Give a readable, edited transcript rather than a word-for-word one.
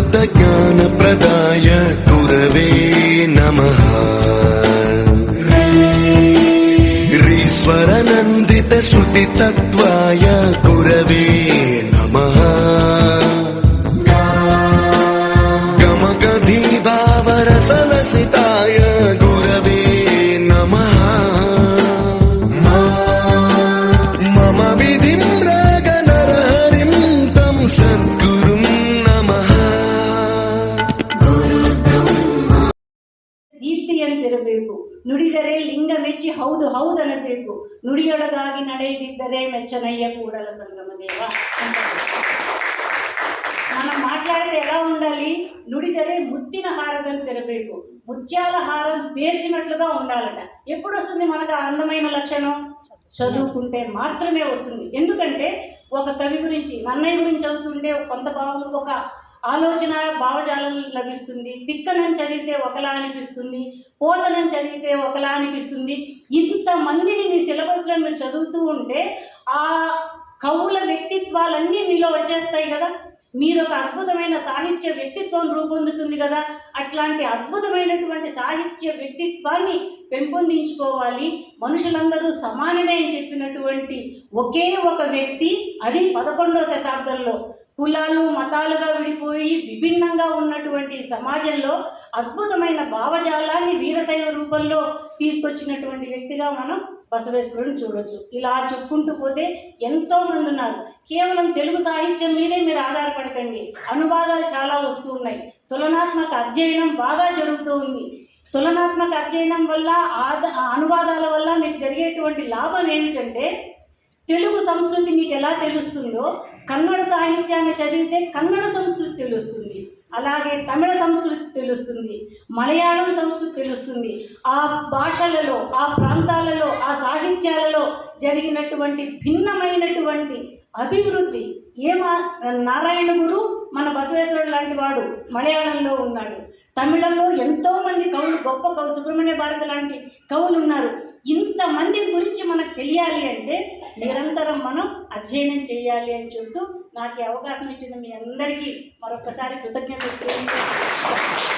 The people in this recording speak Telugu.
ज्ञानप्रदाय गुरवे नमः। ईश्वरनन्दित श्रुतितत्त्वाय गुरवे नमः। गमगधीभावरसलसिताय गुरवे नमः। मम विधिं रागनरहरिं तं सद्गुरुं नमः। ದೀಪ್ತಿಯಂತಿರಬೇಕು, ನುಡಿದರೆ ಲಿಂಗ ಮೆಚ್ಚಿ ಹೌದು ಹೌದನಬೇಕು, ನುಡಿಯೊಳಗಾಗಿ ನಡೆಯದಿದ್ದರೆ ಮೆಚ್ಚನಯ್ಯ ಕೂಡಲ ಸಂಗಮ ದೇವ ಅಂತ. మనం మాట్లాడితే ఎలా ఉండాలి? నుడిదరే ముత్తిన హారదంతిరಬೇಕು, ముత్యాల హారం పేర్చినట్లుగా ఉండాలట. ఎప్పుడు వస్తుంది మనకు అందమైన లక్షణం? చదువుకుంటే మాత్రమే వస్తుంది. ఎందుకంటే ఒక కవి గురించి, నన్నయ్య గురించి చదువుతుంటే కొంత ఒక ఆలోచన భావజాలం లభిస్తుంది. తిక్కనని చదివితే ఒకలా అనిపిస్తుంది, పోతనని చదివితే ఒకలా అనిపిస్తుంది. ఇంతమందిని మీ సిలబస్లో మీరు చదువుతూ ఉంటే ఆ కవుల వ్యక్తిత్వాలన్నీ మీలో వచ్చేస్తాయి కదా. మీరు ఒక అద్భుతమైన సాహిత్య వ్యక్తిత్వం రూపొందుతుంది కదా. అట్లాంటి అద్భుతమైనటువంటి సాహిత్య వ్యక్తిత్వాన్ని పెంపొందించుకోవాలి. మనుషులందరూ సమానమే అని చెప్పినటువంటి ఒకే ఒక వ్యక్తి, అది 11వ శతాబ్దంలో కులాలు మతాలుగా విడిపోయి విభిన్నంగా ఉన్నటువంటి సమాజంలో అద్భుతమైన భావజాలాన్ని వీరశైవ రూపంలో తీసుకొచ్చినటువంటి వ్యక్తిగా మనం బసవేశ్వరుని చూడొచ్చు. ఇలా చెప్పుకుంటూ పోతే ఎంతోమంది ఉన్నారు. కేవలం తెలుగు సాహిత్యం మీదే మీరు ఆధారపడకండి, అనువాదాలు చాలా వస్తూ ఉన్నాయి. తులనాత్మక అధ్యయనం బాగా జరుగుతూ ఉంది. తులనాత్మక అధ్యయనం వల్ల అనువాదాల వల్ల మీకు జరిగేటువంటి లాభం ఏమిటంటే, తెలుగు సంస్కృతి మీకు ఎలా తెలుస్తుందో కన్నడ సాహిత్యాన్ని చదివితే కన్నడ సంస్కృతి తెలుస్తుంది, అలాగే తమిళ సంస్కృతి తెలుస్తుంది, మలయాళం సంస్కృతి తెలుస్తుంది. ఆ భాషలలో, ఆ ప్రాంతాలలో, ఆ సాహిత్యాలలో జరిగినటువంటి భిన్నమైనటువంటి అభివృద్ధి. నారాయణ గురు మన బసవేశ్వరుడు లాంటి వాడు మలయాళంలో ఉన్నాడు. తమిళంలో ఎంతోమంది కవులు, గొప్ప కవులు, సుబ్రహ్మణ్య భారతి లాంటి కవులు ఉన్నారు. ఇంతమంది గురించి మనకు తెలియాలి అంటే నిరంతరం మనం అధ్యయనం చేయాలి అని చెబుతూ నాకు ఈ అవకాశం ఇచ్చిన మీ అందరికీ మరొకసారి కృతజ్ఞతలు తెలియజేస్తున్నాను.